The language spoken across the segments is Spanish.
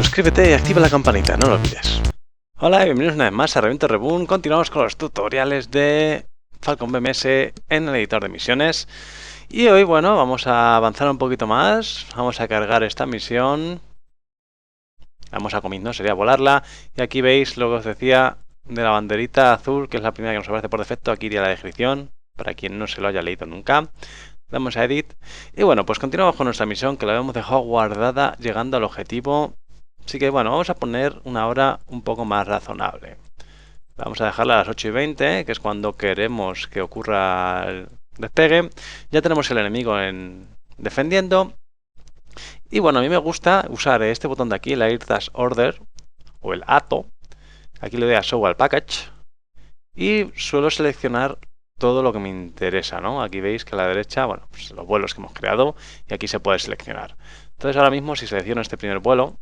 suscríbete y activa la campanita, no lo olvides. Hola y bienvenidos una vez más a Reviento Reboot. Continuamos con los tutoriales de Falcon BMS en el editor de misiones. Y hoy, bueno, vamos a avanzar un poquito más. Vamos a cargar esta misión. Vamos a comiendo, sería volarla. Y aquí veis lo que os decía de la banderita azul, que es la primera que nos aparece por defecto. Aquí iría la descripción, para quien no se lo haya leído nunca. Damos a Edit. Y bueno, pues continuamos con nuestra misión, que la habíamos dejado guardada llegando al objetivo. Así que bueno, vamos a poner una hora un poco más razonable. Vamos a dejarla a las 8:20, que es cuando queremos que ocurra el despegue. Ya tenemos el enemigo defendiendo. Y bueno, a mí me gusta usar este botón de aquí, el Air Task Order, o el ATO. Aquí le doy a Show al Package. Y suelo seleccionar todo lo que me interesa, ¿no? Aquí veis que a la derecha, bueno, pues los vuelos que hemos creado, y aquí se puede seleccionar. Entonces ahora mismo, si selecciono este primer vuelo,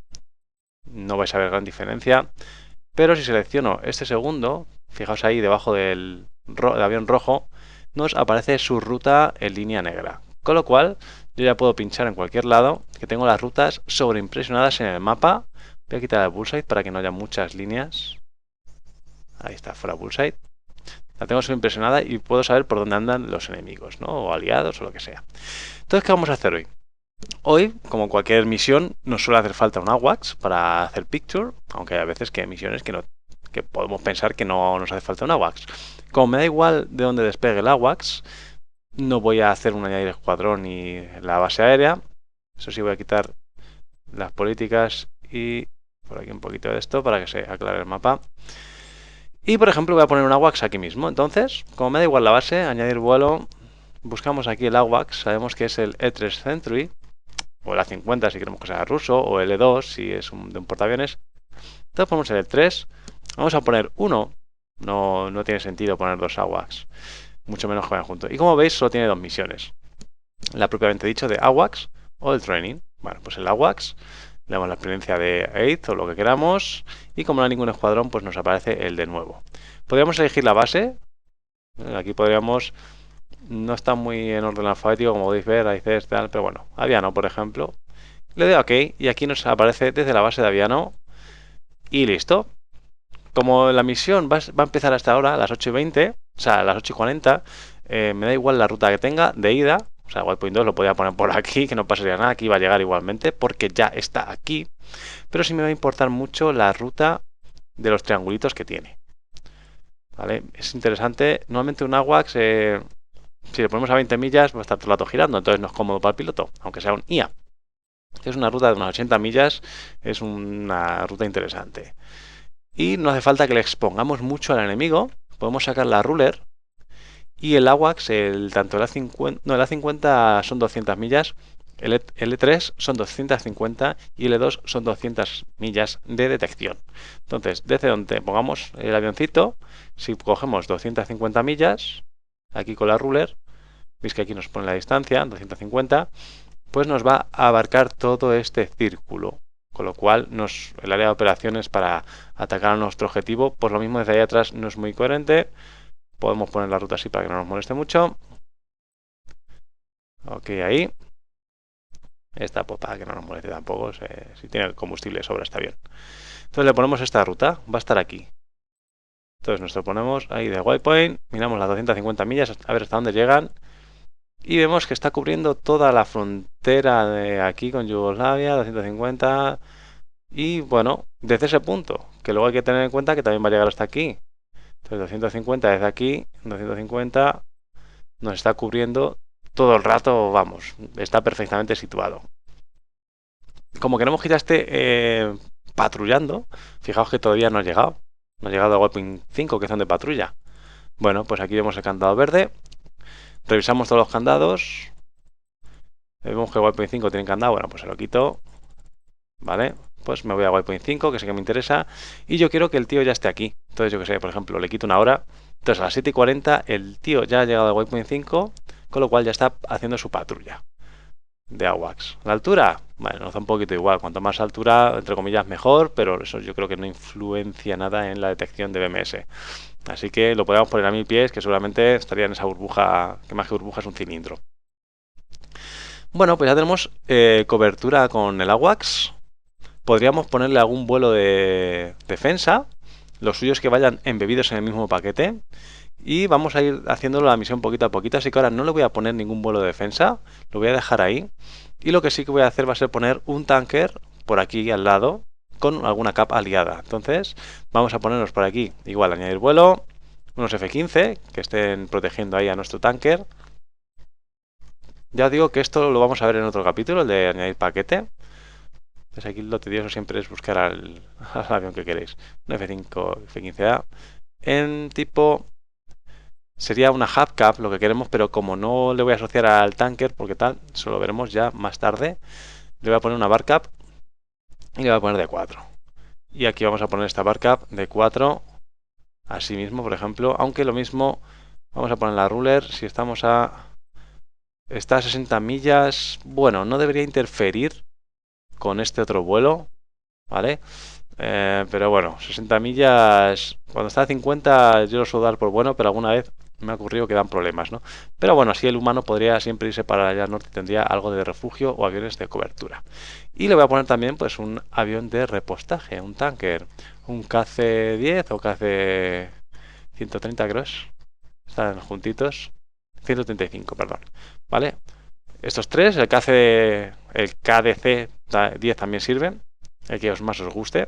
no vais a ver gran diferencia, pero si selecciono este segundo, fijaos ahí debajo del avión rojo, nos aparece su ruta en línea negra, con lo cual yo ya puedo pinchar en cualquier lado, que tengo las rutas sobreimpresionadas en el mapa. Voy a quitar el bullseye para que no haya muchas líneas. Ahí está, fuera bullseye. La tengo sobreimpresionada y puedo saber por dónde andan los enemigos, ¿no? O aliados o lo que sea. Entonces, ¿qué vamos a hacer hoy? Hoy, como cualquier misión, nos suele hacer falta un AWACS para hacer picture, aunque hay veces que hay misiones que podemos pensar que no nos hace falta un AWACS. Como me da igual de dónde despegue el AWACS, no voy a hacer un añadir escuadrón y la base aérea. Eso sí, voy a quitar las políticas y por aquí un poquito de esto para que se aclare el mapa. Y por ejemplo voy a poner un AWACS aquí mismo. Entonces, como me da igual la base, añadir vuelo, buscamos aquí el AWACS, sabemos que es el E3 Century, o el A50 si queremos que sea ruso, o el E2 si es de un portaaviones. Entonces ponemos el E3, vamos a poner uno, no tiene sentido poner dos AWACS, mucho menos que vayan juntos. Y como veis solo tiene dos misiones, la propiamente dicho de AWACS o el Training. Bueno, pues el AWACS, le damos la experiencia de 8 o lo que queramos, y como no hay ningún escuadrón, pues nos aparece el de nuevo. Podríamos elegir la base, aquí podríamos... No está muy en orden alfabético, como podéis ver, hay C, tal, pero bueno, Aviano, por ejemplo. Le doy a OK y aquí nos aparece desde la base de Aviano y listo. Como la misión va a empezar hasta ahora, a las 8:20, o sea, a las 8:40, me da igual la ruta que tenga de ida. O sea, Waypoint 2 lo podría poner por aquí, que no pasaría nada, aquí va a llegar igualmente, porque ya está aquí. Pero sí me va a importar mucho la ruta de los triangulitos que tiene. ¿Vale? Es interesante. Normalmente un AWACS... si le ponemos a 20 millas, va a estar todo el rato girando, entonces no es cómodo para el piloto, aunque sea un IA. Es una ruta de unas 80 millas, es una ruta interesante. Y no hace falta que le expongamos mucho al enemigo, podemos sacar la ruler y el AWACS, tanto el A50, no, el A50 son 200 millas, el E3 son 250 y el E2 son 200 millas de detección. Entonces, desde donde pongamos el avioncito, si cogemos 250 millas, aquí con la ruler, veis que aquí nos pone la distancia, 250, pues nos va a abarcar todo este círculo, con lo cual el área de operaciones para atacar a nuestro objetivo, pues lo mismo desde ahí atrás no es muy coherente. Podemos poner la ruta así para que no nos moleste mucho. Ok, ahí. Esta pues para que no nos moleste tampoco, si tiene combustible sobra está bien. Entonces le ponemos esta ruta, va a estar aquí. Entonces nos lo ponemos ahí de waypoint, miramos las 250 millas, a ver hasta dónde llegan. Y vemos que está cubriendo toda la frontera de aquí con Yugoslavia, 250. Y bueno, desde ese punto, que luego hay que tener en cuenta que también va a llegar hasta aquí. Entonces 250 desde aquí, 250 nos está cubriendo todo el rato, vamos, está perfectamente situado. Como queremos que ya esté patrullando, fijaos que todavía no ha llegado. No ha llegado a Waypoint 5, que es donde patrulla. Bueno, pues aquí vemos el candado verde. Revisamos todos los candados. Vemos que Waypoint 5 tiene candado. Bueno, pues se lo quito. Vale, pues me voy a Waypoint 5, que sé que me interesa. Y yo quiero que el tío ya esté aquí. Entonces yo que sé, por ejemplo, le quito una hora. Entonces a las 7:40 el tío ya ha llegado a Waypoint 5, con lo cual ya está haciendo su patrulla de AWACS. ¿La altura? Bueno, nos da un poquito igual. Cuanto más altura, entre comillas, mejor, pero eso yo creo que no influencia nada en la detección de BMS. Así que lo podemos poner a 1000 pies, que seguramente estaría en esa burbuja, que más que burbuja es un cilindro. Bueno, pues ya tenemos cobertura con el AWACS. podríamos ponerle algún vuelo de defensa. Lo suyo es que vayan embebidos en el mismo paquete. Y vamos a ir haciendo la misión poquito a poquito. Así que ahora no le voy a poner ningún vuelo de defensa. Lo voy a dejar ahí. Y lo que sí que voy a hacer va a ser poner un tanker por aquí al lado con alguna cap aliada. Entonces vamos a ponernos por aquí. Igual, añadir vuelo. Unos F-15 que estén protegiendo ahí a nuestro tanker. Ya os digo que esto lo vamos a ver en otro capítulo, el de añadir paquete. Entonces aquí lo tedioso siempre es buscar al avión que queréis. Un F5, F-15A. En tipo... Sería una hubcap lo que queremos, pero como no le voy a asociar al tanker, porque tal, eso lo veremos ya más tarde, le voy a poner una barcap y le voy a poner de 4. Y aquí vamos a poner esta barcap de 4, así mismo, por ejemplo, aunque lo mismo, vamos a poner la ruler, si estamos está a 60 millas, bueno, no debería interferir con este otro vuelo, ¿vale? Pero bueno, 60 millas, cuando está a 50 yo lo suelo dar por bueno, pero alguna vez me ha ocurrido que dan problemas, ¿no? Pero bueno, así el humano podría siempre irse para allá al norte y tendría algo de refugio o aviones de cobertura. Y le voy a poner también pues un avión de repostaje, un tanker, un KC-10 o KC-130 creo es. Están juntitos. 135, perdón. ¿Vale? Estos tres, el KDC-10 también sirven, el que más os guste.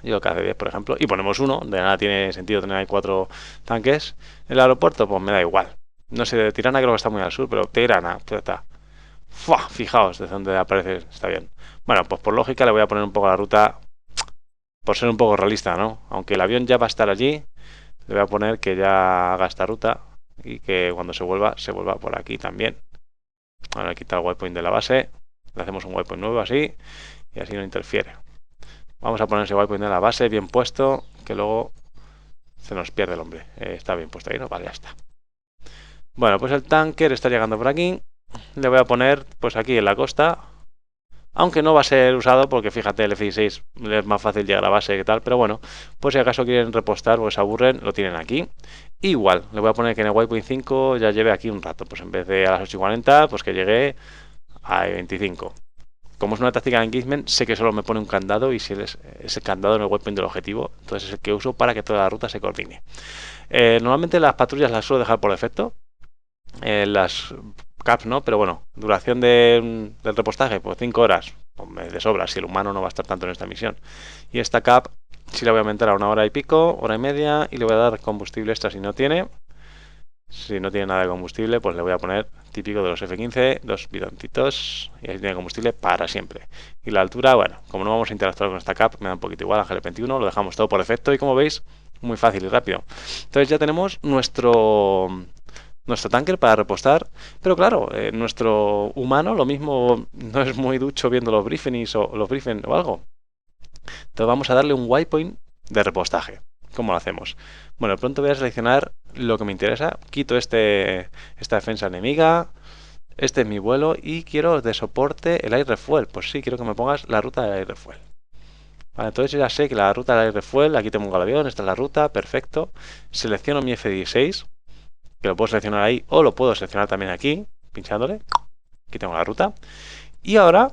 Yo KC-10, por ejemplo, y ponemos uno, de nada tiene sentido tener ahí 4 tanques. En el aeropuerto, pues me da igual. No sé, de Tirana creo que está muy al sur, pero Tirana, pues está. ¡Fua! Fijaos desde donde aparece, está bien. Bueno, pues por lógica le voy a poner un poco la ruta, por ser un poco realista, ¿no? Aunque el avión ya va a estar allí, le voy a poner que ya haga esta ruta y que cuando se vuelva por aquí también. Ahora quita el waypoint de la base, le hacemos un waypoint nuevo así y así no interfiere. Vamos a poner ese waypoint de la base bien puesto, que luego se nos pierde el hombre. Está bien puesto ahí, ¿no? Vale, ya está. Bueno, pues el tanker está llegando por aquí. Le voy a poner pues aquí en la costa. Aunque no va a ser usado porque fíjate, el F-16 es más fácil llegar a la base que tal. Pero bueno, pues si acaso quieren repostar o se aburren, lo tienen aquí. Igual, le voy a poner que en el waypoint 5 ya lleve aquí un rato. Pues en vez de a las 8:40, pues que llegue a 25. Como es una táctica de engagement, sé que solo me pone un candado y si es ese candado en el waypoint del objetivo, entonces es el que uso para que toda la ruta se coordine. Normalmente las patrullas las suelo dejar por defecto. Las caps no, pero bueno, duración del repostaje, pues 5 horas, pues de sobra, si el humano no va a estar tanto en esta misión. Y esta cap sí la voy a aumentar a 1 hora y pico, hora y media, y le voy a dar combustible extra si no tiene. Si no tiene nada de combustible, pues le voy a poner típico de los F-15, 2 bidoncitos, y así tiene combustible para siempre. Y la altura, bueno, como no vamos a interactuar con esta cap, me da un poquito igual, Ángel 21, lo dejamos todo por defecto y como veis, muy fácil y rápido. Entonces ya tenemos nuestro tanker para repostar, pero claro, nuestro humano lo mismo no es muy ducho viendo los briefings o los briefings o algo. Entonces vamos a darle un waypoint de repostaje. ¿Cómo lo hacemos? Bueno, pronto voy a seleccionar lo que me interesa. Quito esta defensa enemiga. Este es mi vuelo y quiero de soporte el air refuel. Pues sí, quiero que me pongas la ruta del air refuel. Vale, entonces yo ya sé que la ruta del air refuel, aquí tengo un avión, esta es la ruta, perfecto. Selecciono mi F-16, que lo puedo seleccionar ahí o lo puedo seleccionar también aquí, pinchándole. Aquí tengo la ruta. Y ahora,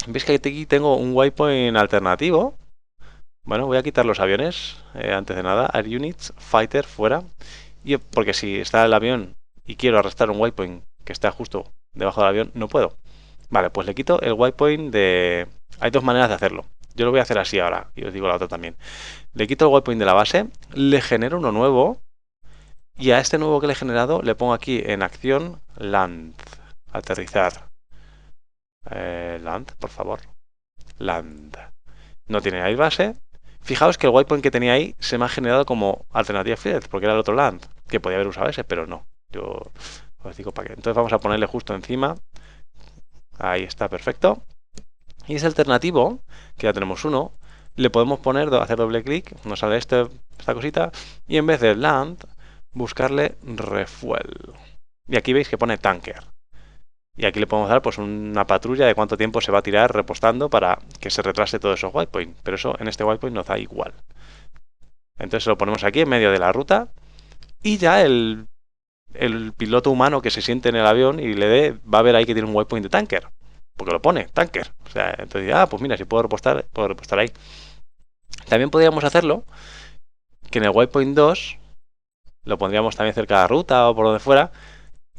veis que aquí tengo un waypoint alternativo. Bueno, voy a quitar los aviones, antes de nada, Air Units, Fighter, fuera. Porque si está el avión y quiero arrastrar un waypoint que está justo debajo del avión, no puedo. Vale, pues le quito el waypoint de... Hay dos maneras de hacerlo. Yo lo voy a hacer así ahora, y os digo la otra también. Le quito el waypoint de la base, le genero uno nuevo, y a este nuevo que le he generado le pongo aquí en acción Land, aterrizar. Land, por favor. Land. No tiene ahí base. Fijaos que el waypoint que tenía ahí se me ha generado como alternativa field, porque era el otro land, que podía haber usado ese, pero no. Yo os digo para qué. Entonces vamos a ponerle justo encima. Ahí está, perfecto. Y ese alternativo, que ya tenemos uno, le podemos poner, hacer doble clic, nos sale esta cosita, y en vez de land, buscarle refuel. Y aquí veis que pone tanker. Y aquí le podemos dar pues una patrulla de cuánto tiempo se va a tirar repostando para que se retrase todos esos waypoints. Pero eso en este waypoint nos da igual. Entonces lo ponemos aquí en medio de la ruta. Y ya el piloto humano que se siente en el avión y le dé, va a ver ahí que tiene un waypoint de tanker. porque lo pone, tanker. O sea, entonces, pues mira, si puedo repostar ahí. También podríamos hacerlo que en el waypoint 2 lo pondríamos también cerca de la ruta o por donde fuera,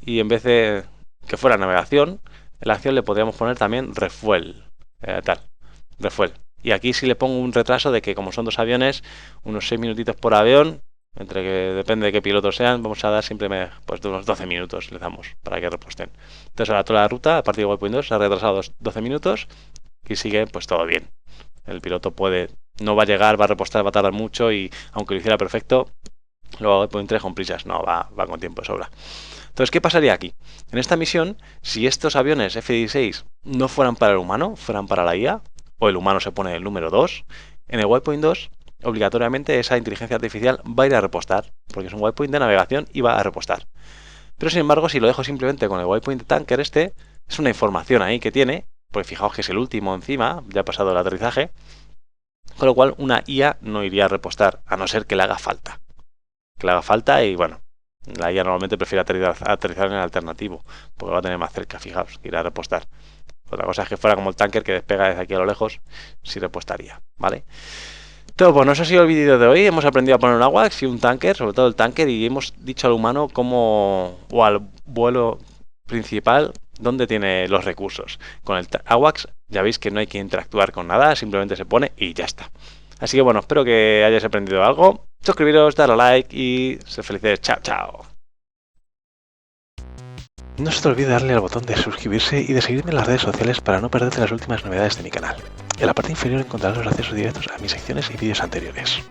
y en vez de que fuera navegación, en la acción le podríamos poner también refuel, refuel. Y aquí sí le pongo un retraso de que como son 2 aviones, unos 6 minutitos por avión, entre que depende de qué pilotos sean, vamos a dar siempre pues de unos 12 minutos le damos para que reposten. Entonces ahora toda la ruta a partir de waypoint 2 se ha retrasado 12 minutos y sigue pues todo bien. El piloto no va a llegar, va a repostar, va a tardar mucho, y aunque lo hiciera perfecto, luego waypoint 3 con prisas, no, va con tiempo de sobra. Entonces, ¿qué pasaría aquí? En esta misión, si estos aviones F-16 no fueran para el humano, fueran para la IA, o el humano se pone el número 2, en el waypoint 2, obligatoriamente esa inteligencia artificial va a ir a repostar, porque es un waypoint de navegación y va a repostar. Pero sin embargo, si lo dejo simplemente con el waypoint de tanker es una información ahí que tiene, porque fijaos que es el último encima, ya ha pasado el aterrizaje, con lo cual una IA no iría a repostar, a no ser que le haga falta. Que le haga falta y bueno, la IA normalmente prefiere aterrizar en el alternativo, porque va a tener más cerca, fijaos, que ir a repostar. Otra cosa es que fuera como el tanker que despega desde aquí a lo lejos, sí repostaría, ¿vale? Todo, pues no ha sido el vídeo de hoy. Hemos aprendido a poner un AWACS y un tanker, sobre todo el tanker, y hemos dicho al humano cómo, o al vuelo principal, dónde tiene los recursos. Con el AWACS ya veis que no hay que interactuar con nada, simplemente se pone y ya está. Así que bueno, espero que hayáis aprendido algo. Suscribiros, darle a like y sed felices. Chao, chao. No se te olvide darle al botón de suscribirse y de seguirme en las redes sociales para no perderte las últimas novedades de mi canal. En la parte inferior encontrarás los accesos directos a mis secciones y vídeos anteriores.